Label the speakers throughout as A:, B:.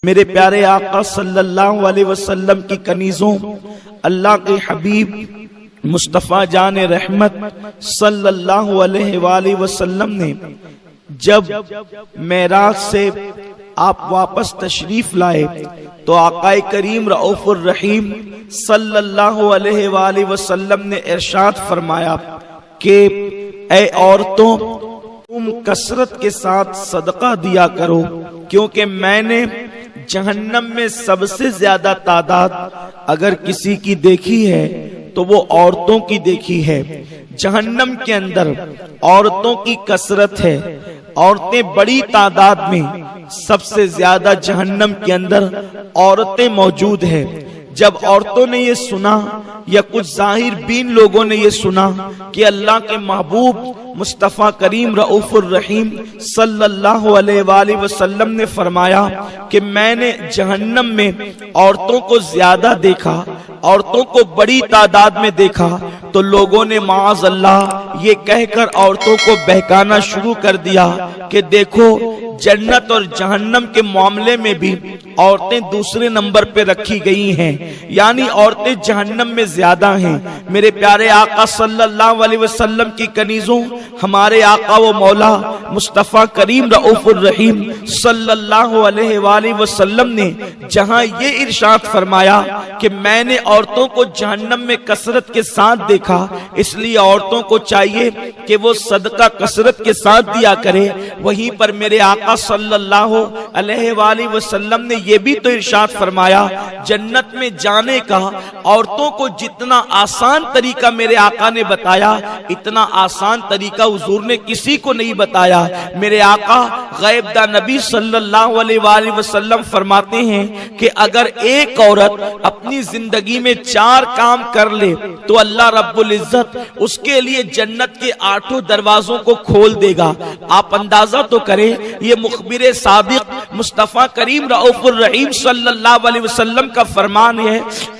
A: میرے پیارے آقا صلی اللہ علیہ وسلم کی کنیزوں، اللہ کے حبیب مصطفیٰ جان رحمت صلی اللہ علیہ وآلہ وسلم نے جب معراج سے آپ واپس تشریف لائے تو آقا کریم رؤوف الرحیم صلی اللہ علیہ وآلہ وسلم نے ارشاد فرمایا کہ اے عورتوں، تم کثرت کے ساتھ صدقہ دیا کرو، کیونکہ میں نے جہنم میں سب سے زیادہ تعداد اگر کسی کی دیکھی ہے تو وہ عورتوں کی دیکھی ہے۔ جہنم کے اندر عورتوں کی کثرت ہے، عورتیں بڑی تعداد میں، سب سے زیادہ جہنم کے اندر عورتیں موجود ہیں۔ جب عورتوں نے یہ سنا یا کچھ ظاہر بین لوگوں نے یہ سنا کہ اللہ کے محبوب مصطفیٰ کریم رؤوف الرحیم صلی اللہ علیہ وآلہ وسلم نے فرمایا کہ میں نے جہنم میں عورتوں کو زیادہ دیکھا، عورتوں کو بڑی تعداد میں دیکھا، تو لوگوں نے معاذ اللہ یہ کہہ کر عورتوں کو بہکانا شروع کر دیا کہ دیکھو جنت اور جہنم کے معاملے میں بھی عورتیں دوسرے نمبر پہ رکھی گئی ہیں، یعنی عورتیں جہنم میں زیادہ ہیں۔ میرے پیارے آقا صلی اللہ علیہ وسلم کی کنیزوں، ہمارے آقا و مولا مصطفیٰ کریم رؤوف الرحیم صلی اللہ علیہ وآلہ وسلم نے جہاں یہ ارشاد فرمایا کہ میں نے عورتوں کو جہنم میں کثرت کے ساتھ دیکھا، اس لیے عورتوں کو چاہیے کہ وہ صدقہ کثرت کے ساتھ دیا کرے، وہیں پر میرے آقا صلی اللہ علیہ وآلہ وسلم نے یہ بھی تو ارشاد فرمایا جنت میں جانے کا عورتوں کو جتنا آسان طریقہ میرے آقا نے بتایا، اتنا آسان طریقہ حضور نے کسی کو نہیں بتایا۔ میرے آقا غیب داں نبی صلی اللہ علیہ وآلہ وسلم فرماتے ہیں کہ اگر ایک عورت اپنی زندگی میں 4 کام کر لے تو اللہ رب العزت اس کے لیے جنت کے 8 دروازوں کو کھول دے گا۔ آپ اندازہ تو کریں، یہ مخبر صادق مصطفیٰ کریم رؤوف الرحیم صلی اللہ علیہ وسلم کا فرمان ہے،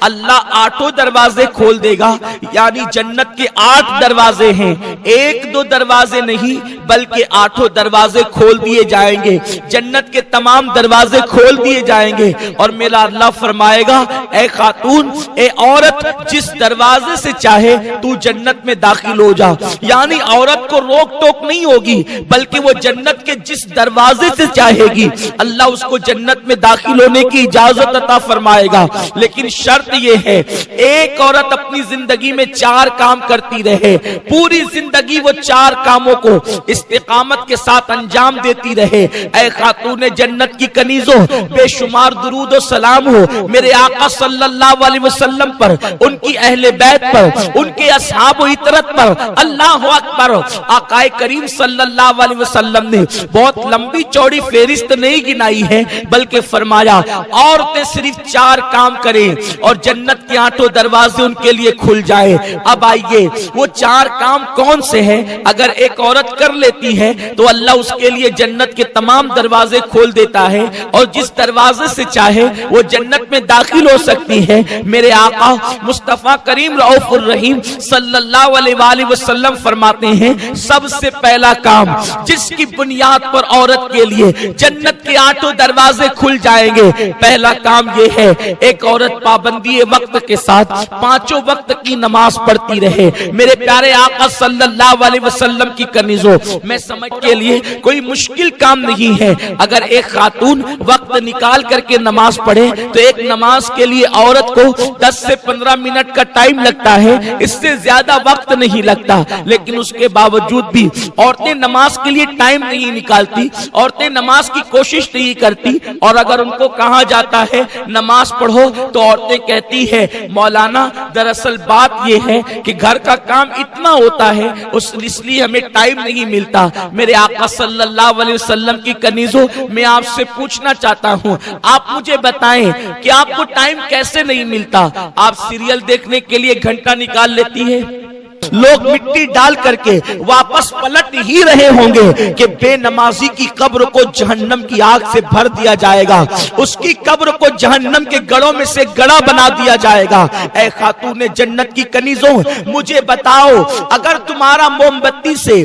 A: اللہ 8 دروازے کھول دے گا، یعنی جنت کے 8 دروازے ہیں، 1-2 دروازے نہیں بلکہ 8 دروازے کھول دیے جائیں گے، جنت کے تمام دروازے کھول دیے جائیں گے۔ اور میرا اللہ فرمائے گا اے خاتون، اے عورت، جس دروازے سے چاہے تو جنت میں داخل ہو جا، یعنی عورت کو روک ٹوک نہیں ہوگی بلکہ وہ جنت کے جس دروازے سے چاہے گی اللہ اس کو جنت میں داخل ہونے کی اجازت عطا فرمائے گا۔ لیکن شرط یہ ہے ایک عورت اپنی زندگی میں 4 کام کرتی رہے، پوری زندگی وہ 4 کاموں کو استقامت کے ساتھ انجام دیتی رہے۔ اے خاتون جنت کی کنیزوں، بے شمار درود و سلام ہو میرے آقا صلی اللہ علیہ وسلم پر، ان کی اہل بیت پر، ان کے اصحاب و اطرت پر، اللہ اکبر۔ آقا کریم صلی اللہ علیہ وسلم نے بہت لمبی چوڑی فہرست نہیں گنائی ہے بلکہ فرمایا عورتیں صرف 4 کام کریں اور جنت کے 8 دروازے ان کے لیے کھل جائے۔ اب آئیے وہ 4 کام کون سے ہیں؟ اگر ایک عورت کر لیتی ہے تو اللہ اس کے لیے جنت کے تمام دروازے کھول دیتا ہے اور جس دروازے سے چاہے وہ جنت میں داخل ہو سکتی ہے۔ میرے آقا مصطفیٰ کریم رؤوف الرحیم صلی اللہ علیہ وآلہ وسلم فرماتے ہیں سب سے پہلا کام جس کی بنیاد پر عورت کے لیے جنت کے 8 دروازے کھل جائیں گے، پہلا کام یہ ہے ایک عورت پابندی وقت کے ساتھ 5 وقت کی نماز پڑھتی رہے۔ میرے پیارے آقا صلی اللہ علیہ وسلم کی کنیزوں، میں سمجھ کے لیے کوئی مشکل کام نہیں ہے، اگر ایک خاتون وقت نکال کر کے نماز پڑھے تو ایک نماز کے لیے عورت کو 10 سے 15 منٹ کا ٹائم لگتا ہے، اس سے زیادہ وقت نہیں لگتا، لیکن اس کے باوجود بھی عورتیں نماز کے لیے ٹائم نہیں نکالتی، عورتیں نماز کی کوشش نہیں کرتی، اور اگر ان کو کہا جاتا ہے نماز پڑھو تو عورتیں کہتی ہے مولانا دراصل بات یہ ہے کہ گھر کا کام اتنا ہوتا ہے اس لیے ہمیں ٹائم نہیں ملتا۔ میرے آقا صلی اللہ علیہ وسلم کی کنیزوں، میں آپ سے پوچھنا چاہتا ہوں، آپ مجھے بتائیں کہ آپ کو ٹائم کیسے نہیں ملتا؟ آپ سیریل دیکھنے کے لیے گھنٹہ نکال لیتی ہے، لوگ مٹی ڈال کر کے واپس پلٹ ہی رہے ہوں گے کہ بے نمازی کی قبر کو جہنم کی آگ سے بھر دیا جائے گا، اس کی قبر کو جہنم کے گڑوں میں سے گڑا بنا دیا جائے گا۔ اے خاتون جنت کی کنیزوں، مجھے بتاؤ اگر تمہارا موم بتی سے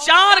A: 4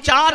A: 4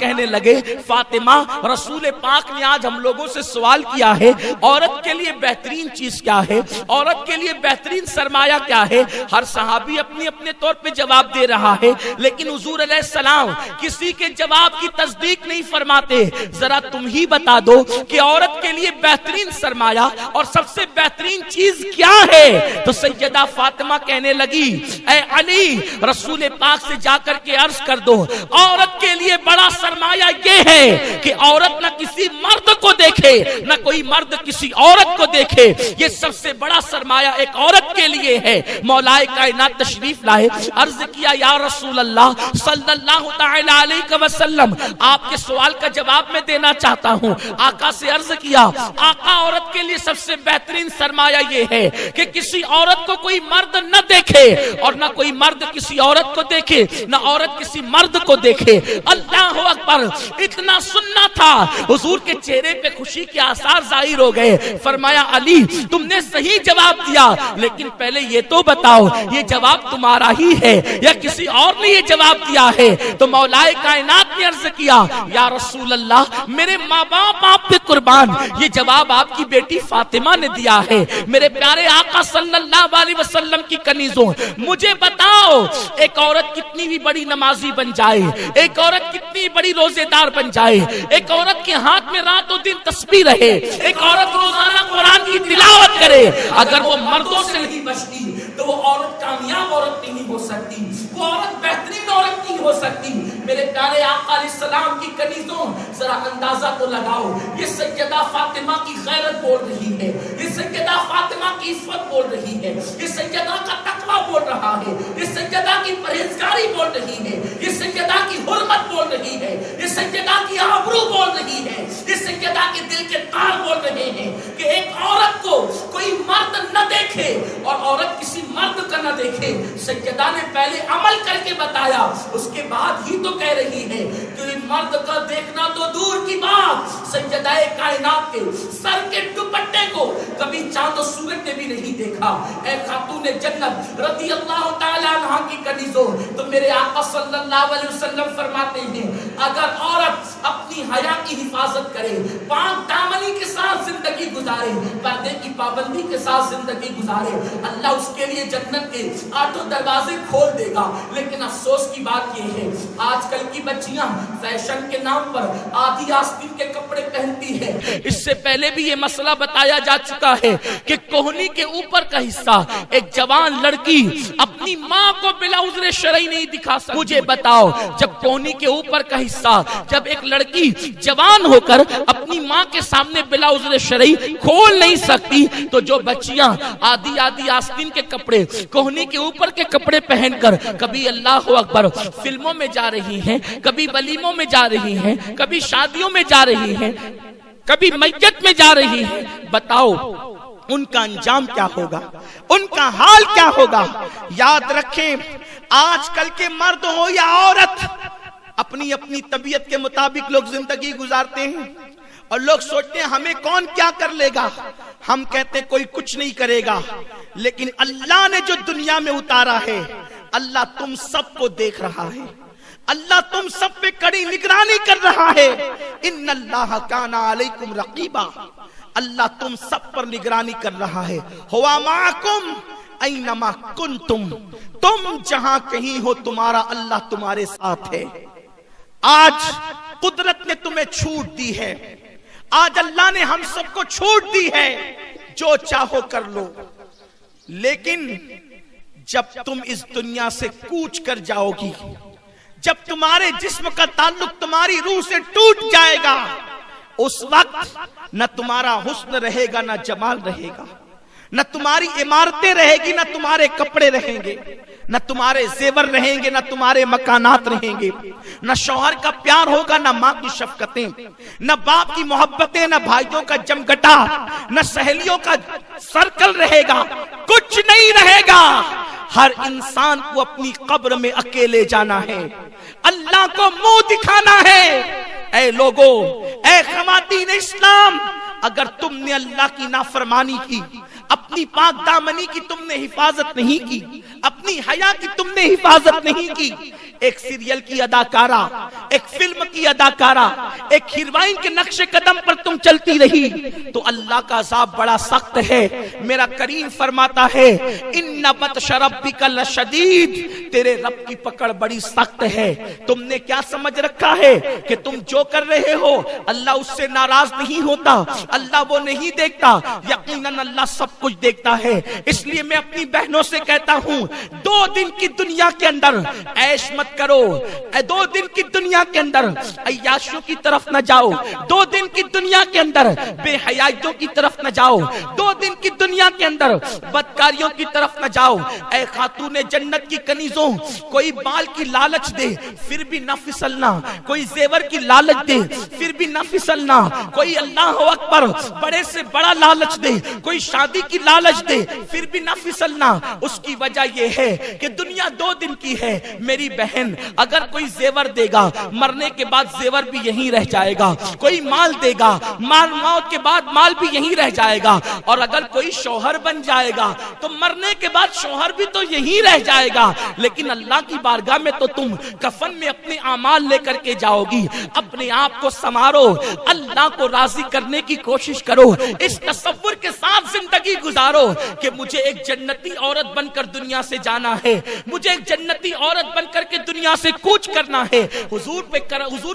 A: کہنے لگے فاطمہ رسول پاک نے آج ہم لوگوں سے سوال کیا ہے عورت کے لیے بہترین چیز کیا ہے، عورت کے لیے بہترین سرمایہ کیا ہے۔ ہر صحابی اپنے اپنے طور پہ جواب دے رہا ہے، لیکن حضور علیہ السلام کسی کے جواب کی تصدیق نہیں فرماتے۔ ذرا تم ہی بتا دو کہ عورت کے لیے بہترین سرمایہ اور سب سے بہترین چیز کیا ہے؟ تو سیدہ فاطمہ کہنے لگی اے علی رسول پاک سے جا کر کے عرض کر دو عورت کے لیے بڑا سرمایہ یہ ہے کہ عورت نہ کسی مرد کو دیکھے نہ کوئی مرد کسی عورت کو دیکھے، یہ سب سے بڑا سرمایہ ایک عورت کے لیے ہے۔ مولا کائنات تشریف لائے، عرض کیا یا رسول اللہ صلی اللہ تعالی علیہ وسلم آپ کے سوال کا جواب میں دینا چاہتا ہوں۔ آقا سے عرض کیا آقا عورت کے لیے سب سے بہترین سرمایہ یہ ہے کہ کسی عورت کو کوئی مرد نہ دیکھے اور نہ کوئی مرد کسی عورت کو دیکھے نہ عورت کسی مرد کو دیکھے۔ اللہ اکبر، اتنا سننا تھا حضور کے چہرے پہ خوشی کے آثار ظاہر ہو گئے۔ فرمایا علی تم نے صحیح جواب دیا، لیکن پہلے یہ تو بتاؤ یہ جواب تمہارا ہی ہے یا کسی اور نے یہ جواب دیا ہے؟ تو مولا کائنات نے عرض کیا یا رسول اللہ میرے ماں باپ آپ پہ قربان، یہ جواب آپ کی بیٹی فاطمہ نے دیا ہے۔ میرے پیارے آقا صلی اللہ علیہ وسلم کی کنیزوں مجھے بتاؤ ایک عورت کتنی بھی بڑی نمازی بن جائے، ایک عورت کتنی بڑی روزے دار بن جائے، ایک عورت کے ہاتھ میں رات و دن تسبیح رہے، ایک عورت روزانہ قرآن کی تلاوت کرے، اگر وہ مردوں سے نہیں بچتی تو وہ عورت کامیاب عورت نہیں ہو سکتی، وہ عورت بہترین عورت نہیں ہو سکتی۔ میرے پیارے آقا علیہ السلام کی کنیزوں ذرا اندازہ تو لگاؤ، یہ سیدہ فاطمہ کی غیرت بول رہی ہے، یہ سیدہ فاطمہ کی عفت بول رہی ہے، یہ سیدہ کا تقویٰ بول رہا ہے، یہ سیدہ کی پرہیزگاری بول رہی ہے، یہ سیدہ کی حرمت بول رہی ہے، یہ سیدہ کی آبرو بول رہی ہے، یہ سیدہ کے دل کے تار بول رہے ہیں کہ ایک عورت کو کوئی مرد نہ دیکھے اور عورت کسی مرد کا نہ دیکھے۔ سیدہ نے پہلے عمل کر کے بتایا، اس کے بعد ہی تو کہہ رہی ہے کہ مرد کا دیکھنا تو دور کی بات، سیدہ کائنات کے سر کے دوپٹے کو کبھی چاند و سورج نے بھی نہیں دیکھا۔ اے خاتون جنت رضی اللہ تعالی عنہ کی کنیزوں، تو میرے آقا صلی اللہ علیہ وسلم فرماتے ہیں اگر عورت اپنی حیا کی حفاظت کرے، پاک دامنی کے ساتھ زندگی گزارے، پردے کی پابندی کے ساتھ زندگی گزارے، اللہ اس کے لیے جنت کے 8 دروازے کھول دے گا۔ لیکن افسوس کی بات یہ ہے آج کل کی بچیاں فیشن کے نام پر آدھی آستین کے کپڑے پہنتی ہیں۔ اس سے پہلے بھی یہ مسئلہ بتایا جا چکا ہے کہ کوہنی کے اوپر کا حصہ ایک جوان لڑکی اپنی ماں کو بلا عذر شرعی نہیں دکھا سکتی۔ مجھے بتاؤ جب کوہنی کے اوپر کا حصہ جب ایک لڑکی جوان ہو کر اپنی ماں کے سامنے بلا عذر شرعی کھول نہیں سکتی، تو جو بچیاں آدھی آستین کے کپڑے کوہنی کے اوپر کے کپڑے پہن کر کبھی اللہ اکبر فلموں میں جا رہی ہیں، کبھی ولیموں میں جا رہی ہیں، کبھی شادیوں میں جا رہی ہیں، کبھی میت میں جا رہی ہیں، بتاؤ ان کا انجام کیا ہوگا، ان کا حال کیا ہوگا؟ یاد رکھیں آج کل کے مرد ہو یا عورت اپنی اپنی طبیعت کے مطابق لوگ زندگی گزارتے ہیں اور لوگ سوچتے ہیں ہمیں کون کیا کر لے گا، ہم کہتے ہیں کوئی کچھ نہیں کرے گا، لیکن اللہ نے جو دنیا میں اتارا ہے اللہ تم سب کو دیکھ رہا ہے، اللہ تم سب پہ کڑی نگرانی کر رہا ہے۔ ان اللہ کان علیکم رقیبا، اللہ تم سب پر نگرانی کر رہا ہے۔ ہوا معکم اینما کنتم، تم جہاں کہیں ہو تمہارا اللہ تمہارے ساتھ ہے۔ آج قدرت نے تمہیں چھوٹ دی ہے، آج اللہ نے ہم سب کو چھوٹ دی ہے، جو چاہو کر لو، لیکن جب تم اس دنیا سے کوچ کر جاؤ گی، جب تمہارے جسم کا تعلق تمہاری روح سے ٹوٹ جائے گا، اس وقت نہ تمہارا حسن رہے گا نہ جمال رہے گا، نہ تمہاری عمارتیں رہے گی نہ تمہارے کپڑے رہیں گے، نہ تمہارے زیور رہیں گے نہ تمہارے مکانات رہیں گے، نہ شوہر کا پیار ہوگا نہ ماں کی شفقتیں، نہ باپ کی محبتیں، نہ بھائیوں کا جمگٹا، نہ سہیلیوں کا سرکل رہے گا، کچھ نہیں رہے گا۔ ہر انسان کو اپنی قبر میں اکیلے جانا ہے، اللہ کو منہ دکھانا ہے۔ اے لوگوں، اے خواتین اسلام، اگر تم نے اللہ کی نافرمانی کی، اپنی پاک دامنی کی تم نے حفاظت نہیں کی، اپنی حیا کی تم نے حفاظت نہیں کی. ایک سیریل کی اداکارہ، ایک فلم کی اداکارہ، ایک ہیروئن کے نقش قدم پر تم چلتی رہی تو اللہ کا عذاب بڑا سخت ہے. میرا کریم فرماتا ہے ان بطش ربک لشدید، تیرے رب کی پکڑ بڑی سخت ہے. تم نے کیا سمجھ رکھا ہے کہ تم جو کر رہے ہو اللہ اس سے ناراض نہیں ہوتا، اللہ وہ نہیں دیکھتا. یقیناً اللہ سب کچھ دیکھتا ہے. اس لیے میں اپنی بہنوں سے کہتا ہوں 2 دن کی دنیا کے اندر عیش مت کرو، 2 دن کی دنیا کے اندر عیاشیوں کی طرف نہ جاؤ، 2 دن کی دنیا کے اندر بے حیائیوں کی طرف نہ جاؤ، 2 دن کی دنیا کے اندر بدکاریوں کی طرف نہ جاؤ. اے خاتون جنت کی کنیزوں، کوئی بال کی لالچ دے پھر بھی نہ پھسلنا، کوئی زیور کی لالچ دے پھر بھی نہ پھسلنا، کوئی اللہ اکبر بڑے سے بڑا لالچ دے، کوئی شادی کی لالچ دے پھر بھی نہ پھسلنا. اس کی وجہ یہ ہے کہ دنیا 2 دن کی ہے. میری بہن، اگر کوئی زیور دے گا مرنے کے بعد زیور بھی یہیں رہ جائے گا، کوئی مال دے گا موت کے بعد مال بھی یہیں رہ جائے گا، اور اگر کوئی شوہر بن جائے گا تو مرنے کے بعد شوہر بھی تو یہیں رہ جائے گا. لیکن اللہ کی بارگاہ میں تو تم کفن میں اپنے اعمال لے کر کے جاؤ گی. اپنے آپ کو سنوارو، اللہ کو راضی کرنے کی کوشش کرو، اس تصور کے ساتھ زندگی گزارو کہ مجھے ایک جنتی عورت بن کر دنیا سے جانا ہے، مجھے ایک جنتی عورت بن کر کے دنیا سے کوچ کرنا ہے. حضور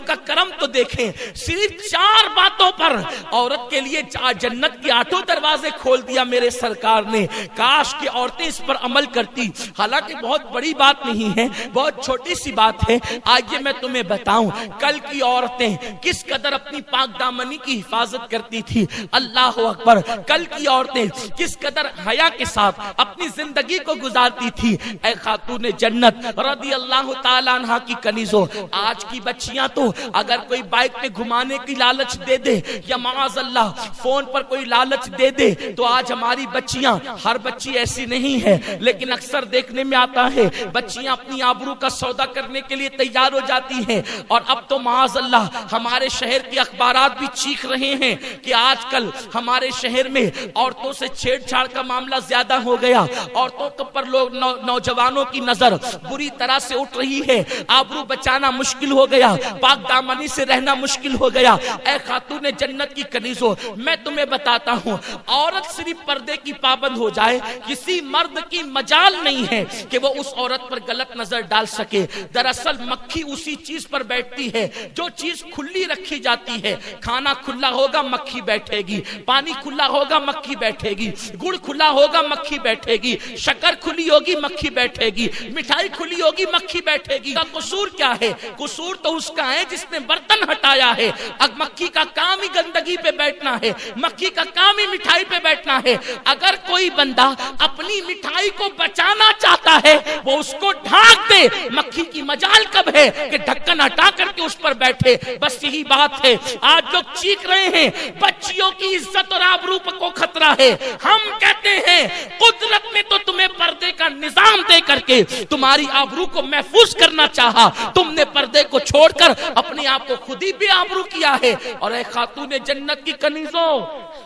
A: کا کرم تو دیکھیں، صرف 4 باتوں پر عورت کے لیے جنت کے 8 دروازے کھول دیا میرے سرکار نے. کاش کہ عورتیں اس پر عمل کرتی. حالانکہ بہت بڑی بات نہیں ہے، بہت چھوٹی سی بات ہے. آئیے میں تمہیں بتاؤں کل کی عورتیں کس قدر اپنی پاک دامنی کی حفاظت کرتی تھی. اللہ اکبر، کل کی عورتیں کس قدر حیا کے ساتھ اپنی زندگی کو گزارتی تھی. اے خاتون جنت رضی اللہ تعالیٰ عنہ کی کنیزوں، آج کی بچیاں تو اگر کوئی بائک پہ گھمانے کی لالچ دے دے یا معاذ اللہ فون پر کوئی لالچ دے دے تو آج ہماری بچیاں، ہر بچی ایسی نہیں ہے لیکن اکثر دیکھنے میں آتا ہے بچیاں اپنی آبرو کا سودا کرنے کے لیے تیار ہو جاتی ہیں. اور اب تو معاذ اللہ ہمارے شہر کے اخبارات بھی چیخ رہے ہیں کہ آج کل ہمارے شہر میں عورتوں سے چھیڑ چھاڑ کا معاملہ زیادہ ہو گیا. عورتوں پر لوگ نوجوانوں کی نظر بری طرح سے اٹھ رہی ہے. آبرو بچانا مشکل ہو گیا، پاک دامنی سے رہنا مشکل ہو گیا. اے خاتون جنت کی کنیزوں، میں تمہیں بتاتا ہوں عورت صرف پردے کی پابند ہو جائے کسی مرد کی مجال نہیں ہے کہ وہ اس عورت پر غلط نظر ڈال سکے. دراصل مکھی اسی چیز پر بیٹھتی ہے جو چیز کھلی رکھی جاتی ہے. کھانا کھلا ہوگا مکھی بیٹھے گی، پانی کھلا ہوگا مکھی بیٹھے گی، گڑ کھلا ہوگا مکھی بیٹھے گی، شکر کھلی ہوگی مکھی بیٹھے گی، مٹھائی کھلی ہوگی مکھی بیٹھے گی. قصور کیا ہے؟ قصور تو اس کا ہے جس نے برتن ہٹایا ہے. اب مکھی کا کام ہی گندگی پہ بیٹھنا ہے، مکھی کا کام ہی مٹھائی پہ بیٹھنا ہے. اگر کوئی بندہ اپنی مٹھائی کو بچانا چاہتا ہے وہ اس کو ڈھانک دے. مکھی کی مجال کب ہے کہ ڈھکن ہٹا کر کے اس پر بیٹھے؟ بس یہی بات ہے. آج لوگ چیخ رہے ہیں بچیوں کی عزت اور آبرو کو خطرہ ہے. ہم کہتے ہیں قدرت نے تو تمہیں پردے کا نظام دے کر کے تمہاری آبرو کو محفوظ کرنا چاہا، تم نے پردے کو چھوڑ کر اپنے آپ کو خود ہی بے آبرو کیا ہے. اور اے خاتون جنت کی کنیزوں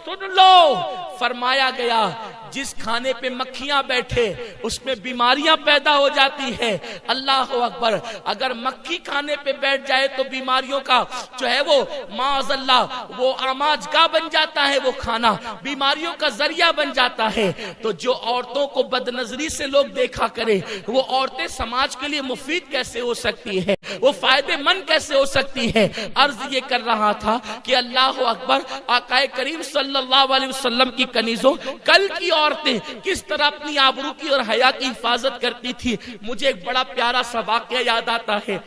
A: سن لو، فرمایا گیا جس کھانے پہ مکھیاں بیٹھے اس میں بیماریاں پیدا ہو جاتی ہے. اللہ اکبر، اگر مکھی کھانے پہ بیٹھ جائے تو بیماریوں کا جو ہے وہ معاذ اللہ وہ آماجگاہ بن جاتا ہے، وہ کھانا بیماریوں کا ذریعہ بن جاتا ہے. تو جو عورتوں کو بد نظری سے لوگ دیکھا کرے وہ عورتیں سماج کے لیے مفید کیسے ہو سکتی ہے، وہ فائدے مند کیسے ہو سکتی ہے. عرض یہ کر رہا تھا کہ اللہ اکبر، آقا کریم صلی اللہ علیہ وسلم کی کنیزوں، کل کی عورتیں کس طرح اپنی آبرو کی اور حیا کی حفاظت کرتی تھی. مجھے ایک بڑا پیارا سا واقعہ یاد آتا ہے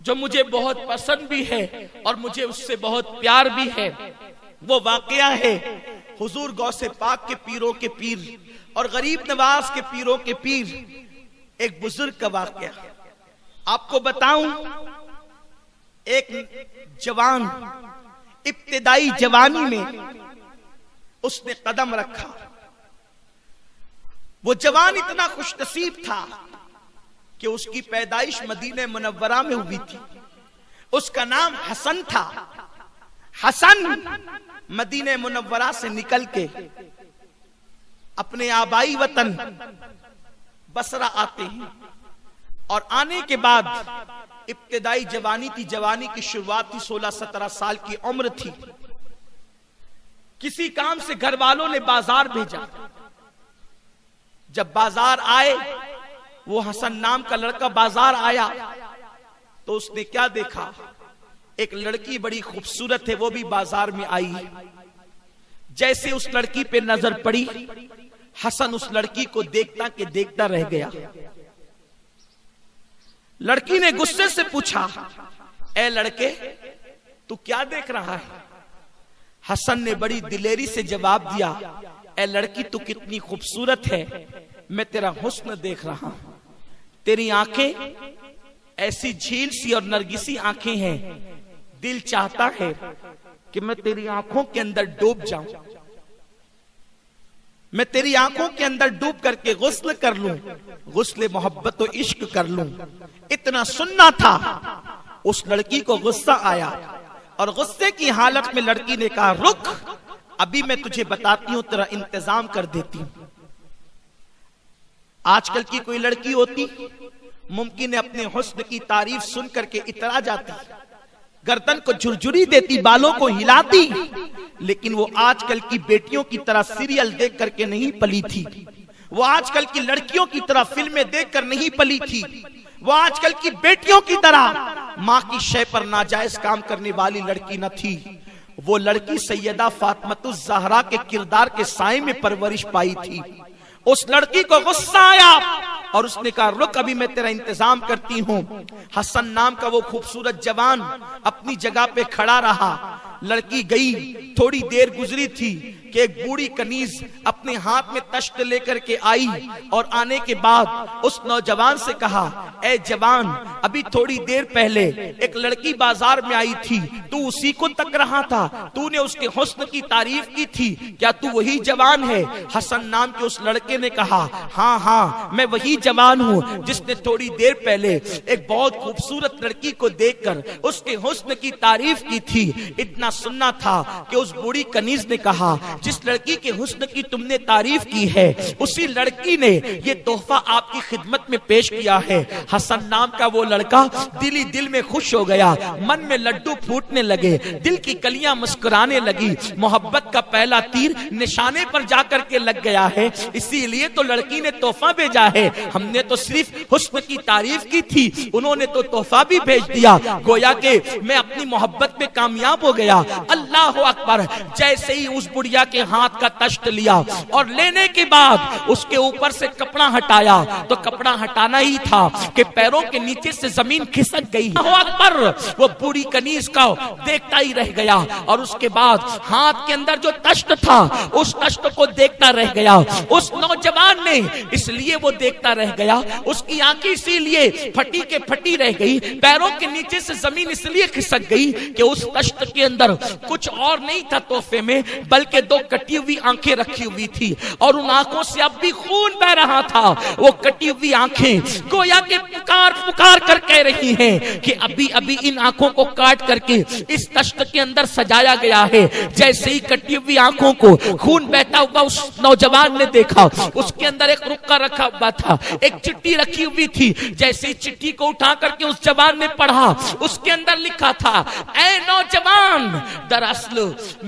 A: جو مجھے بہت پسند بھی ہے اور مجھے اس سے بہت پیار بھی ہے. وہ واقعہ ہے حضور غوث پاک کے پیروں کے پیر اور غریب نواز کے پیروں کے پیر، ایک بزرگ کا واقعہ. آپ کو بتاؤں، ایک جوان ابتدائی جوانی میں اس نے قدم رکھا. وہ جوان اتنا خوش نصیب تھا کہ اس کی پیدائش مدینہ منورہ میں ہوئی تھی. اس کا نام حسن تھا. حسن مدینہ منورہ سے نکل کے اپنے آبائی وطن بصرہ آتے ہیں، اور آنے کے بعد ابتدائی جوانی تھی، جوانی کی شروعات تھی، 16-17 سال کی عمر تھی. کسی کام سے گھر والوں نے بازار بھیجا. جب بازار آئے، وہ حسن نام کا لڑکا بازار آیا تو اس نے کیا دیکھا؟ ایک لڑکی بڑی خوبصورت ہے، وہ بھی بازار میں آئی. جیسے اس لڑکی پہ نظر پڑی، حسن اس لڑکی کو دیکھتا کہ دیکھتا رہ گیا. لڑکی نے غصے سے پوچھا، اے لڑکے تو کیا دیکھ رہا ہے؟ حسن نے بڑی دلیری سے جواب دیا، اے لڑکی تو کتنی خوبصورت ہے، میں تیرا حسن دیکھ رہا ہوں. تیری آنکھیں ایسی جھیل سی اور نرگسی آنکھیں ہیں، دل چاہتا ہے کہ میں تیری آنکھوں کے اندر ڈوب جاؤں، میں تیری آنکھوں کے اندر ڈوب کر کے غسل کر لوں، غسل محبت و عشق کر لوں. اتنا سننا تھا. اس لڑکی کو غصہ آیا اور غصے کی حالت میں لڑکی نے کہا، رک، ابھی میں تجھے بتاتی ہوں، تیرا انتظام کر دیتی ہوں. آج کل کی کوئی لڑکی ہوتی ممکن ہے اپنے حسن کی تعریف سن کر کے اترا جاتی، گردن کو جھرجھری دیتی، بالوں کو ہلاتی، لیکن وہ آج کل کی بیٹیوں کی طرح سیریل دیکھ کر کے نہیں پلی تھی. وہ آج کل کی لڑکیوں کی طرح فلمیں دیکھ کر نہیں پلی تھی. وہ آج کل کی بیٹیوں کی طرح ماں کی شے پر ناجائز کام کرنے والی لڑکی نہ تھی. وہ لڑکی سیدہ فاطمۃ الزہرا کے کردار کے سائے میں پرورش پائی تھی. اس لڑکی کو غصہ آیا اور اس نے کہا، رک، ابھی میں تیرا انتظام کرتی ہوں. حسن نام کا وہ خوبصورت جوان اپنی جگہ پہ کھڑا رہا. لڑکی گئی، تھوڑی دیر گزری تھی کہ ایک بوڑھی کنیز اپنے ہاتھ میں تشت لے کر کے آئی، اور آنے کے بعد اس نوجوان سے کہا، اے جوان، ابھی تھوڑی دیر پہلے ایک لڑکی بازار میں آئی تھی، تو اسی کو تک رہا تھا، تو نے اس کے حسن کی تعریف کی تھی، کیا تو وہی جوان ہے؟ حسن نام کے اس لڑکے نے کہا، ہاں ہاں میں وہی جوان ہوں جس نے تھوڑی دیر پہلے ایک بہت خوبصورت لڑکی کو دیکھ کر اس کے حسن کی تعریف کی تھی. اتنا سننا تھا کہ اس بوڑھی کنیز نے کہا، جس لڑکی کے حسن کی تم نے تعریف کی ہے، اسی لڑکی نے یہ تحفہ آپ کی خدمت میں پیش کیا ہے. حسن نام کا وہ لڑکا دلی دل میں خوش ہو گیا، من میں لڈو پھوٹنے لگے، دل کی کلیاں مسکرانے لگی. محبت کا پہلا تیر نشانے پر جا کر کے لگ گیا ہے، اسی لیے تو لڑکی نے تحفہ بھیجا ہے. ہم نے تو صرف حسن کی تعریف کی تھی، انہوں نے تو تحفہ بھی بھیج دیا. گویا کہ میں اپنی محبت میں کامیاب ہو گیا. اللہ اکبر. جیسے ہی اس بڑھیا کے ہاتھ کا تشت لیا اور لینے کے بعد اس کے اوپر سے کپڑا ہٹایا تو کپڑا ہٹانا ہی تھا کہ پیروں کے نیچے سے زمین کھسک گئی. اللہ اکبر. وہ بوڑھی کنیز کا دیکھتا ہی رہ گیا اور اس کے بعد ہاتھ کے اندر جو تشت تھا اس تشت کو دیکھتا رہ گیا. اس نوجوان نے اس لیے وہ دیکھتا رہ گیا، اس کی آنکھیں اسی لیے پھٹی کے پھٹی رہ گئی، پیروں کے نیچے سے زمین اس لیے کھسک گئی کہ اس تشت کے اندر کچھ اور نہیں تھا تحفے میں، بلکہ دو کٹی ہوئی آنکھیں رکھی ہوئی تھی اور ان آنکھوں سے اب بھی خون بہ رہا تھا. وہ کٹی ہوئی آنکھیں گویا کہ پکار پکار کر کہہ رہی ہیں کہ ابھی ابھی ان آنکھوں کو کاٹ کر کے اس تشت کے اندر سجایا گیا ہے. جیسے ہی کٹی ہوئی آنکھوں کو خون بہتا ہوا اس نوجوان نے دیکھا، اس کے اندر ایک رکا رکھا ہوا تھا، ایک چٹھی رکھی ہوئی تھی. جیسے ہی چٹھی کو اٹھا کر کے اس جوان نے پڑھا، اس کے اندر لکھا تھا، اے نوجوان، دراصل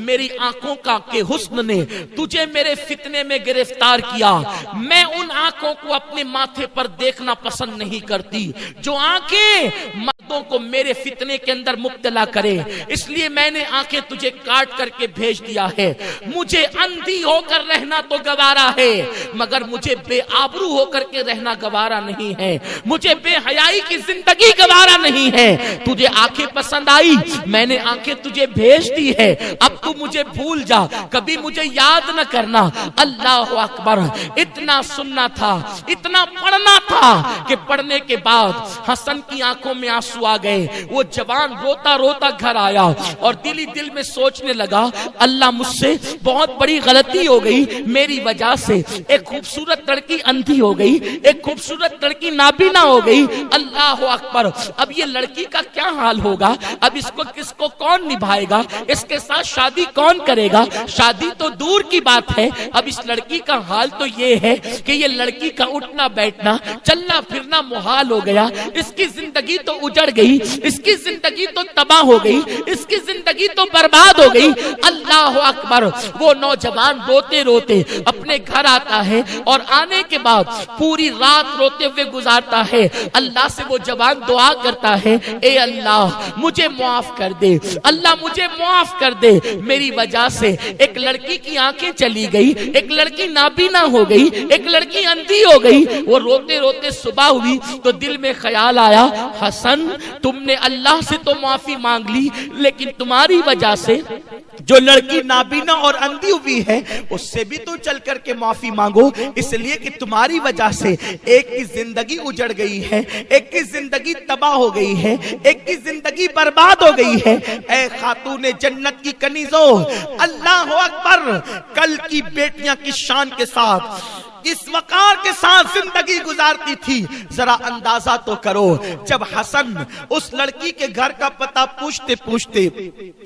A: میری آنکھوں کا کہ حسن نے تجھے میرے فتنے میں گرفتار کیا. میں ان آنکھوں کو اپنے ماتھے پر دیکھنا پسند نہیں کرتی جو آنکھیں مردوں کو میرے فتنے کے اندر مبتلا کرے، اس لیے میں نے آنکھیں تجھے کاٹ کر کے بھیج دیا ہے. مجھے اندھی ہو کر رہنا تو گوارا ہے، مگر مجھے بے آبرو ہو کر کے رہنا گوارا نہیں ہے، مجھے بے حیائی کی زندگی گوارا نہیں ہے. تجھے آنکھیں پسند آئی، میں نے آنکھیں تجھے بھیج دی ہے، اب تو مجھے بھول جا، کبھی مجھے یاد نہ کرنا. اللہ اکبر. اتنا سننا تھا، اتنا پڑھنا تھا کہ پڑھنے کے بعد حسن کی آنکھوں میں آنسو
B: آنسو آ گئے. وہ جوان روتا روتا گھر آیا اور دل ہی دل میں سوچنے لگا اللہ مجھ سے بہت بڑی غلطی ہو گئی, میری وجہ سے ایک خوبصورت لڑکی اندھی ہو گئی, ایک خوبصورت لڑکی نابینا ہو گئی. اللہ اکبر, اب یہ لڑکی کا کیا حال ہوگا, اب اس کو کس کو کون نبھائے گا, اس کے ساتھ شادی کون کرے گا, شادی تو دور کی بات ہے. اب اس لڑکی کا حال تو یہ ہے کہ یہ لڑکی کا اٹھنا بیٹھنا چلنا پھرنا محال ہو گیا. اس کی زندگی تو اجڑ گئی, اس کی زندگی تو تباہ ہو گئی, اس کی زندگی تو برباد ہو گئی. اللہ اکبر, وہ نوجوان روتے روتے اپنے گھر آتا ہے اور آنے کے بعد پوری رات روتے ہوئے گزارتا ہے. اللہ سے وہ جوان دعا کرتا ہے, اے اللہ مجھے معاف کر دے, اللہ مجھے معاف کر دے, میری وجہ سے ایک لڑکی کی آنکھیں چلی گئی, ایک لڑکی نابینا ہو گئی, ایک لڑکی اندھی ہو گئی. وہ روتے روتے صبح ہوئی تو دل میں خیال آیا, حسن تم نے اللہ سے تو معافی مانگ لی, لیکن تمہاری وجہ سے
A: جو لڑکی نابینا اور اندھی ہوئی ہے اس سے بھی تو چل کر کے معافی مانگو, اس لیے کہ تمہاری وجہ سے ایک کی زندگی اجڑ گئی ہے, ایک کی زندگی تباہ ہو گئی ہے, ایک کی زندگی برباد ہو گئی ہے. اے خاتون جنت کی کنیزوں, اللہ اکبر, کل کی بیٹیاں کی شان کے ساتھ اس وقار کے ساتھ زندگی گزارتی تھی. ذرا اندازہ تو کرو, جب حسن اس لڑکی کے گھر کا پتہ پوچھتے پوچھتے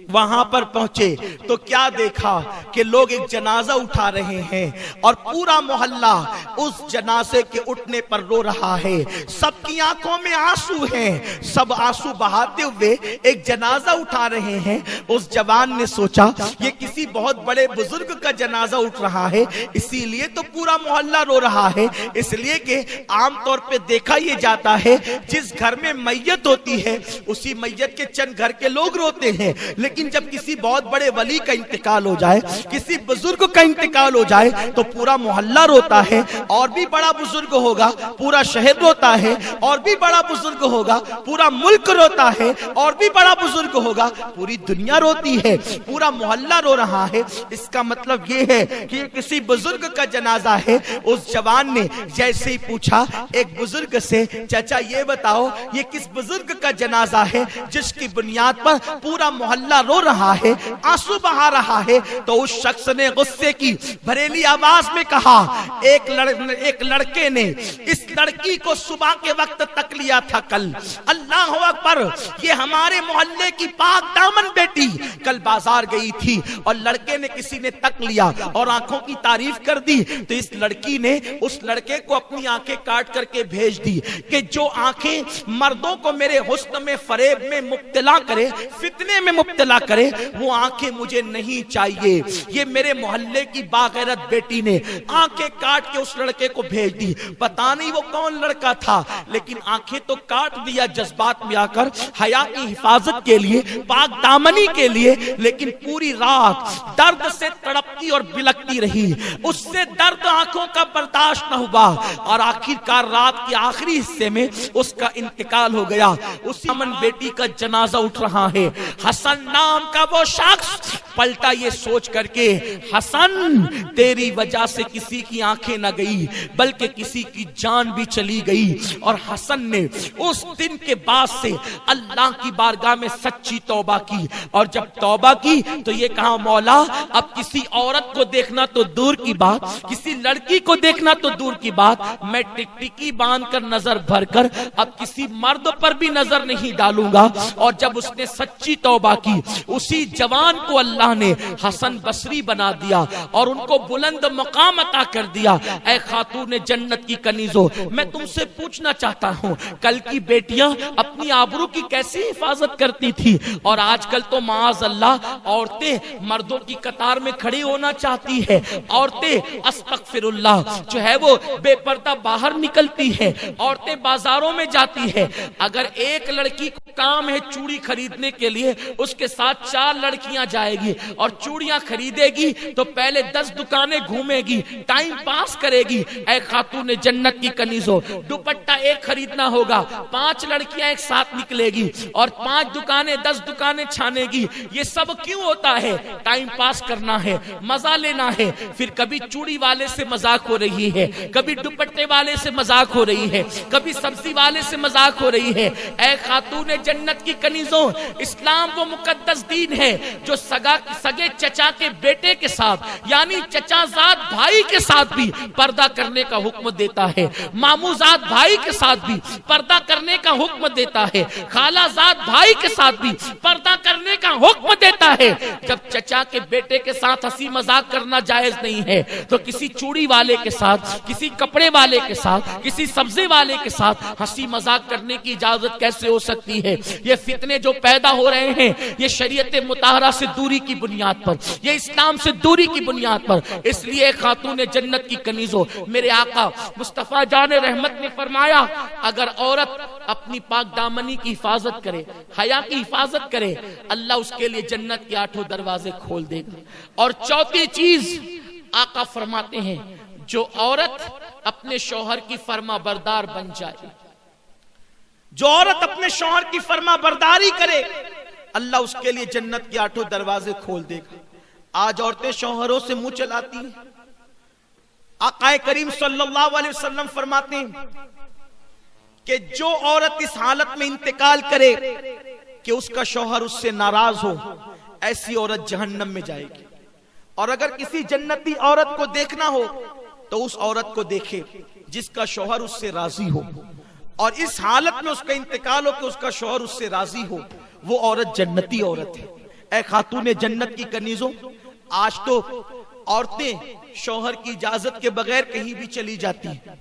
A: وہاں پر پہنچے تو کیا دیکھا کہ لوگ ایک جنازہ اٹھا رہے ہیں اور پورا محلہ اس جنازے کے اٹھنے پر رو رہا ہے. سب کی آنکھوں میں آنسو ہیں, سب آنسو بہاتے ہوئے ایک جنازہ اٹھا رہے ہیں. اس جوان نے سوچا یہ کسی بہت بڑے بزرگ کا جنازہ اٹھ رہا ہے, اسی لیے تو پورا محلہ رو رہا ہے. اس لیے کہ عام طور پہ دیکھا یہ جاتا ہے جس گھر میں میت ہوتی ہے اسی میت کے چند گھر کے لوگ روتے ہیں, لیکن جب کسی بہت بڑے ولی کا انتقال ہو جائے, کسی بزرگ کا انتقال ہو جائے تو پورا محلہ روتا ہے. اور بھی بڑا بزرگ ہوگا پورا شہر روتا ہے, اور بھی بڑا بزرگ ہوگا پورا ملک روتا ہے, اور بھی بڑا بزرگ ہوگا پوری دنیا روتی ہے, پورا محلہ رو رہا ہے. اس کا مطلب یہ ہے کہ یہ کسی بزرگ کا جنازہ ہے. اس جوان نے جیسے ہی پوچھا ایک بزرگ سے, چچا یہ بتاؤ یہ کس بزرگ کا جنازہ ہے جس کی بنیاد پر پورا محلہ رو رہا ہے, آنسو بہا رہا ہے. تو اس شخص نے غصے کی بھریلی آواز میں کہا, ایک لڑکے نے اس لڑکی کو صبح کے وقت تک لیا تھا کل. اللہ اکبر, یہ ہمارے محلے کی پاک دامن بیٹی کل بازار گئی تھی اور لڑکے نے کسی نے تک لیا اور آنکھوں کی تعریف کر دی, تو اس لڑکی نے اس لڑکے کو اپنی آنکھیں کاٹ کر کے بھیج دی کہ جو آنکھیں مردوں کو میرے حسن میں فریب میں مبتلا کرے, فتنے میں مبتلا کرے, وہ آنکھیں مجھے نہیں چاہیے. یہ میرے محلے کی باغیرت بیٹی نے آنکھیں کاٹ کے اس لڑکے کو بھیج دی. پتہ نہیں وہ کون لڑکا تھا, لیکن آنکھیں تو کاٹ دیا جذبات میں آ کر, حیا کی حفاظت کے لیے, پاک دامنی کے لیے, لیکن پوری رات درد سے تڑپتی اور بلکتی رہی. اس سے درد آنکھوں کا برداشت نہ ہوا اور آخرکار رات کے آخری حصے میں اس کا انتقال ہو گیا. اسی امن بیٹی کا جنازہ اٹھ رہا ہے. حسن نام کا وہ شخص پلٹا یہ سوچ کر کے, حسن تیری وجہ سے کسی کی آنکھیں نہ گئی بلکہ کسی کی جان بھی چلی گئی. اور حسن نے اس دن کے بعد سے اللہ کی بارگاہ میں سچی توبہ کی, اور جب توبہ کی تو یہ کہا, مولا اب کسی عورت کو دیکھنا تو دور کی بات, کسی لڑکی کو دیکھنا تو دور کی بات, میں ٹکٹکی باندھ کر نظر بھر کر اب کسی مرد پر بھی نظر نہیں ڈالوں گا. اور جب اس نے سچی توبہ کی, اسی جوان کو اللہ نے حسن بصری بنا دیا اور ان کو بلند مقام عطا کر دیا. اے خاتون جنت کی کنیزوں, میں تم سے پوچھنا چاہتا ہوں, کل کی بیٹیاں اپنی آبرو کی کیسی حفاظت کرتی تھی, اور آج کل تو معاذ اللہ عورتیں مردوں کی قطار میں کھڑی ہونا چاہتی ہے, عورتیں استغفر اللہ جو ہے وہ بے پردہ باہر نکلتی ہے, عورتیں بازاروں میں جاتی ہے. اگر ایک لڑکی کو کام ہے چوڑی خریدنے کے لیے, اس کے ساتھ 4 لڑکیاں جائے گی اور چوڑیاں خریدے گی تو پہلے 10 دکانیں گھومے گی, ٹائم پاس کرے گی. اے خاتون جنت کی کنیزوں, دوپٹہ ایک خریدنا ہوگا, 5 لڑکیاں ایک ساتھ نکلے گی اور 5 دکانیں 10 دکانیں چھانے گی. یہ سب کیوں ہوتا ہے؟ ٹائم پاس کرنا ہے, مزہ لینا ہے. پھر کبھی چوڑی والے سے مذاق
B: مذاق ہو رہی ہے، کبھی دوپٹے والے سے مذاق ہو رہی ہے، کبھی سبزی والے سے مذاق ہو رہی ہے۔ اے خاتون جنت کی کنیزوں، اسلام وہ مقدس دین ہے جو سگے چچا کے بیٹے کے ساتھ یعنی چچا زاد بھائی کے ساتھ بھی پردہ کرنے کا حکم دیتا ہے، ماموں زاد بھائی کے ساتھ بھی پردہ کرنے کا حکم دیتا ہے، خالہ زاد بھائی کے ساتھ بھی پردہ کرنے کا حکم دیتا ہے۔ جب چچا کے بیٹے کے ساتھ ہنسی مذاق کرنا جائز نہیں ہے تو کسی چوڑی والے کے ساتھ، کسی کپڑے والے کے ساتھ، کسی سبزی والے کے ساتھ ہنسی مذاق کرنے کی اجازت کیسے ہو سکتی ہے؟ یہ فتنے جو پیدا ہو رہے ہیں یہ شریعت مطہرہ سے دوری کی بنیاد پر، یہ اسلام سے دوری کی بنیاد پر۔ اس لیے خاتون جنت کی کنیزوں، میرے آقا مصطفیٰ جان رحمت نے فرمایا اگر عورت اپنی پاک دامنی کی حفاظت کرے، حیا کی حفاظت کرے، اللہ اس کے لیے جنت کے 8 دروازے کھول دے گا۔ اور چوتھی چیز آقا فرماتے ہیں جو عورت اپنے شوہر کی فرما بردار بن جائے،
A: جو عورت اپنے شوہر کی فرما برداری کرے اللہ اس کے لیے جنت کے 8 دروازے کھول دے گا۔ آج عورتیں شوہروں سے منہ چلاتی ہیں۔ آقا کریم صلی اللہ علیہ وسلم فرماتے ہیں کہ جو عورت اس حالت میں انتقال کرے کہ اس کا شوہر اس سے ناراض ہو، ایسی عورت جہنم میں جائے گی۔ اور اگر کسی جنتی عورت کو دیکھنا ہو تو اس عورت کو دیکھے جس کا شوہر اس سے راضی ہو، اور اس حالت میں اس کا انتقال ہو کہ اس کا شوہر اس سے راضی ہو، وہ عورت جنتی عورت ہے۔ اے خاتون جنت کی کنیزوں، آج تو عورتیں شوہر کی اجازت کے بغیر کہیں بھی چلی جاتی ہیں،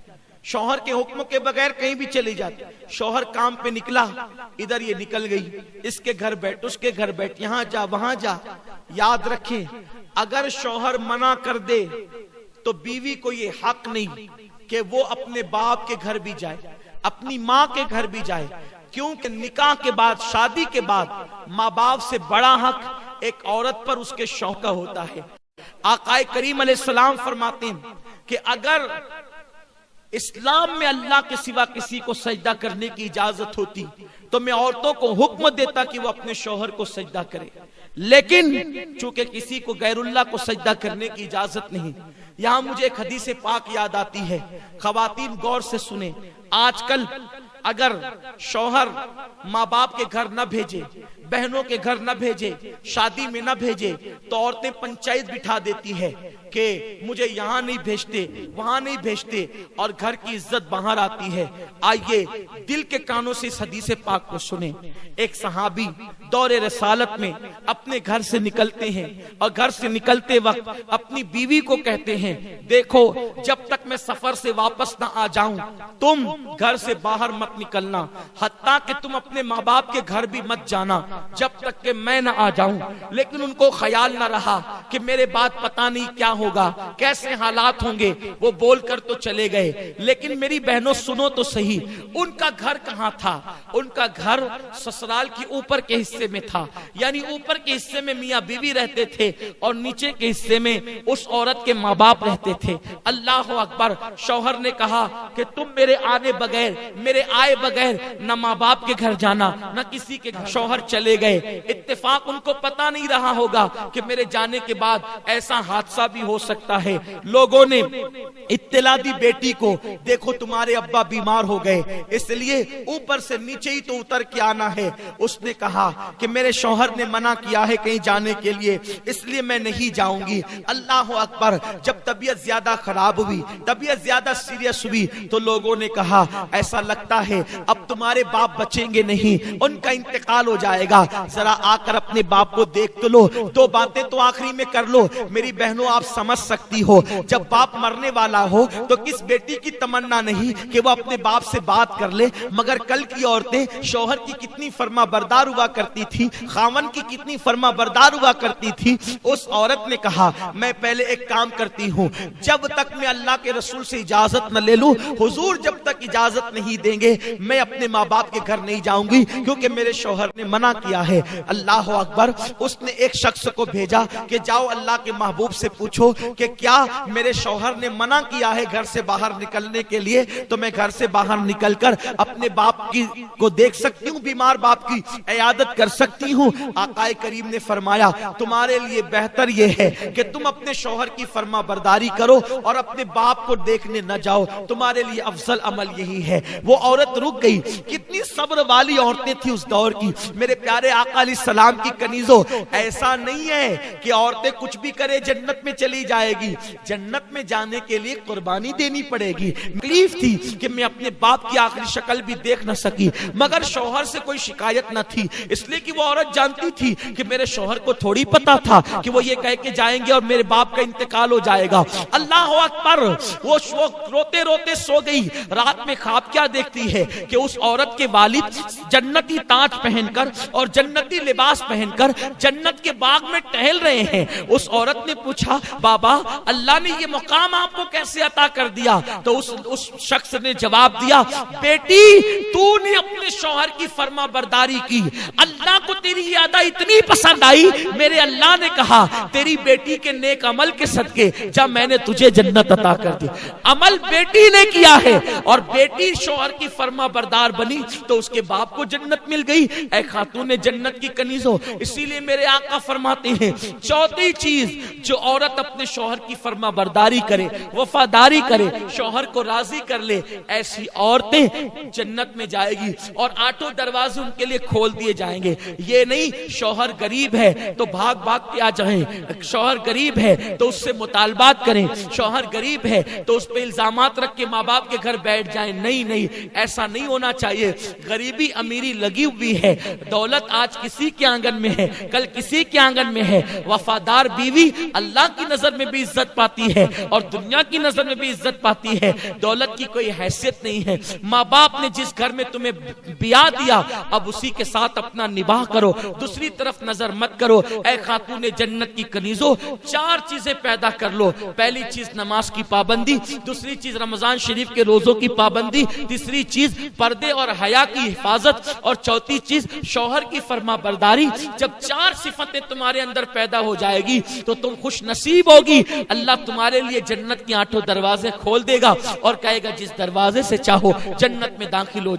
A: شوہر کے حکم کے بغیر کہیں بھی چلی جاتی۔ شوہر کام پہ نکلا، ادھر یہ نکل گئی، اس کے گھر بیٹھ، اس کے گھر بیٹھ، یہاں جا وہاں جا۔ یاد رکھیں اگر شوہر منع کر دے تو بیوی کو یہ حق نہیں کہ وہ اپنے باپ کے گھر بھی جائے، اپنی ماں کے گھر بھی جائے، کیونکہ نکاح کے بعد، شادی کے بعد ماں باپ سے بڑا حق ایک عورت پر اس کے شوہر کا ہوتا ہے۔ آقا کریم علیہ السلام فرماتے ہیں کہ اگر اسلام میں اللہ کے سوا کسی کو سجدہ کرنے کی اجازت ہوتی تو میں عورتوں کو حکم دیتا کہ وہ اپنے شوہر کو سجدہ کرے، لیکن چونکہ کسی کو غیر اللہ کو سجدہ کرنے کی اجازت نہیں۔ یہاں مجھے ایک حدیث پاک یاد آتی ہے، خواتین غور سے سنیں۔ آج کل اگر شوہر ماں باپ کے گھر نہ بھیجے، بہنوں کے گھر نہ بھیجے، شادی میں نہ بھیجے، تو عورتیں پنچایت بٹھا دیتی ہے کہ مجھے یہاں نہیں بھیجتے، وہاں نہیں بھیجتے، اور گھر کی عزت باہر آتی ہے۔ آئیے دل کے کانوں سے اس حدیث پاک کو سنیں۔ ایک صحابی دور رسالت میں اپنے گھر سے نکلتے ہیں اور گھر سے نکلتے وقت اپنی بیوی کو کہتے ہیں دیکھو جب تک میں سفر سے واپس نہ آ جاؤں تم گھر سے باہر مت نکلنا، حتیٰ کہ تم اپنے ماں باپ کے گھر بھی مت جانا جب تک کہ میں نہ آ جاؤں۔ لیکن ان کو خیال نہ رہا کہ میرے بعد پتہ نہیں کیا ہوگا، کیسے حالات ہوں گے، وہ بول کر تو چلے گئے۔ لیکن میری بہنوں سنو تو صحیح، ان کا گھر کہاں تھا؟ ان کا گھر سسرال کی اوپر کے حصے میں تھا، یعنی اوپر کے حصے میں میاں بیوی رہتے تھے اور نیچے کے حصے میں اس عورت کے ماں باپ رہتے تھے۔ اللہ اکبر! شوہر نے کہا کہ تم میرے آنے بغیر، میرے آئے بغیر نہ ماں باپ کے گھر جانا نہ کسی کے گھر۔ شوہر چلے گئے، اتفاق ان کو پتا نہیں رہا ہوگا کہ میرے جانے کے بعد ایسا حادثہ بھی ہو سکتا ہے۔ لوگوں نے اطلاع دی بیٹی کو، دیکھو تمہارے ابا بیمار ہو گئے، اس لیے اوپر سے نیچے ہی تو اتر کے آنا ہے۔ اس نے کہا کہ میرے شوہر نے منع کیا ہے کہیں جانے کے لیے، اس لیے میں نہیں جاؤں گی۔ اللہ اکبر! جب طبیعت زیادہ خراب ہوئی، طبیعت زیادہ سیریس ہوئی، تو لوگوں نے کہا ایسا لگتا ہے اب تمہارے باپ بچیں گے نہیں، ان کا انتقال ہو جائے گا، ذرا آ کر اپنے باپ کو دیکھ تو لو، دو باتیں تو آخری میں کر لو۔ میری بہنوں آپ سمجھ سکتی ہو جب باپ مرنے والا ہو تو کس بیٹی کی تمنا نہیں کہ وہ اپنے باپ سے بات کر لے؟ مگر کل کی عورتیں شوہر کی کتنی فرما بردار ہوا کرتی تھی، خاون کی کتنی فرما بردار ہوا کرتی تھی۔ اس عورت نے کہا میں پہلے ایک کام کرتی ہوں، جب تک میں اللہ کے رسول سے اجازت نہ لے لوں، حضور جب تک اجازت نہیں دیں گے میں اپنے ماں باپ کے گھر نہیں جاؤں گی، کیونکہ میرے شوہر نے منع کیا ہے۔ اللہ اکبر! اس نے ایک شخص کو بھیجا کہ جاؤ اللہ کے محبوب سے پوچھو کہ کیا میرے شوہر نے منع کیا ہے گھر سے باہر نکلنے کے لیے تو میں گھر سے باہر نکل کر اپنے باپ کو دیکھ سکتی ہوں, بیمار باپ کی عیادت کر سکتی ہوں. آقا کریم نے فرمایا تمہارے لیے بہتر یہ ہے کہ تم اپنے شوہر کی فرما برداری کرو اور اپنے باپ کو دیکھنے نہ جاؤ, تمہارے لیے افضل عمل یہی ہے. وہ عورت رک گئی. کتنی صبر والی عورتیں تھیں اس دور کی. میرے پیارے آقا علیہ السلام کی کنیزوں, ایسا نہیں ہے کہ عورتیں کچھ بھی کرے جنت میں چلی جائے گی. جنت میں جانے کے لیے قربانی دینی پڑے گی. تکلیف تھی کہ میں اپنے باپ کی آخری شکل بھی دیکھ نہ سکی, مگر شوہر سے کوئی شکایت نہ تھی, اس لیے کہ وہ عورت جانتی تھی کہ میرے شوہر کو تھوڑی پتا تھا کہ وہ یہ کہہ کے جائیں گے اور میرے باپ کا انتقال ہو جائے گا. اللہ اکبر. وہ روتے روتے سو گئی. رات میں خواب کیا دیکھتی ہے کہ اس عورت کے والد جنتی تاج پہن کر اور جنتی لباس پہن کر جنت کے باغ میں ٹہل رہے ہیں. اس عورت نے پوچھا بابا اللہ نے یہ مقام آپ کو کیسے عطا کر دیا؟ تو اس شخص نے جواب دیا بیٹی تو نے اپنے شوہر کی فرما برداری کی, اللہ کو تیری یہ ادا اتنی پسند آئی, میرے اللہ نے کہا تیری بیٹی کے نیک عمل کے صدقے جب میں نے تجھے جنت عطا کر دی. عمل بیٹی نے کیا ہے اور بیٹی شوہر کی فرما بردار بنی تو اس کے باپ کو جنت مل گئی. اے خاتون جنت کی کنیزوں, اسی لیے میرے آقا فرماتے ہیں چوتھی چیز جو عورت اپنے شوہر کی فرما برداری کرے, وفاداری کرے, شوہر کو راضی کر لے, ایسی عورتیں جنت میں جائے گی اور 8 دروازے ان کے لیے کھول دیے جائیں گے. یہ نہیں شوہر غریب ہے تو بھاگ بھاگ کے آ جائیں, شوہر غریب ہے تو اس سے مطالبات کریں, شوہر غریب ہے تو اس پہ الزامات رکھ کے ماں باپ کے گھر بیٹھ جائیں. نہیں, ایسا نہیں ہونا چاہیے. غریبی امیری لگی ہوئی ہے, دولت آج کسی کے آنگن میں ہے, کل کسی کے آنگن میں ہے. وفادار بیوی اللہ کی نظر میں بھی عزت پاتی ہے اور دنیا کی نظر میں بھی عزت پاتی ہے. دولت کی کوئی حیثیت نہیں ہے. ماں باپ نے جس گھر میں تمہیں بیاہ دیا اب اسی کے ساتھ اپنا نباہ کرو, دوسری طرف نظر مت کرو. اے خاتون جنت کی کنیزوں, 4 چیزیں پیدا کر لو. پہلی چیز نماز کی پابندی, دوسری چیز رمضان شریف کے روزوں کی پابندی, تیسری چیز پردے اور حیا کی حفاظت اور چوتھی چیز شوہر کی فرما برداری. جب 4 صفتیں تمہارے اندر پیدا ہو جائے گی تو تم خوش نصیب ہوگی. اللہ تمہارے لیے جنت کی 8 دروازے کھول دے گا اور کہے گا جس دروازے سے چاہو جنت میں داخل ہو.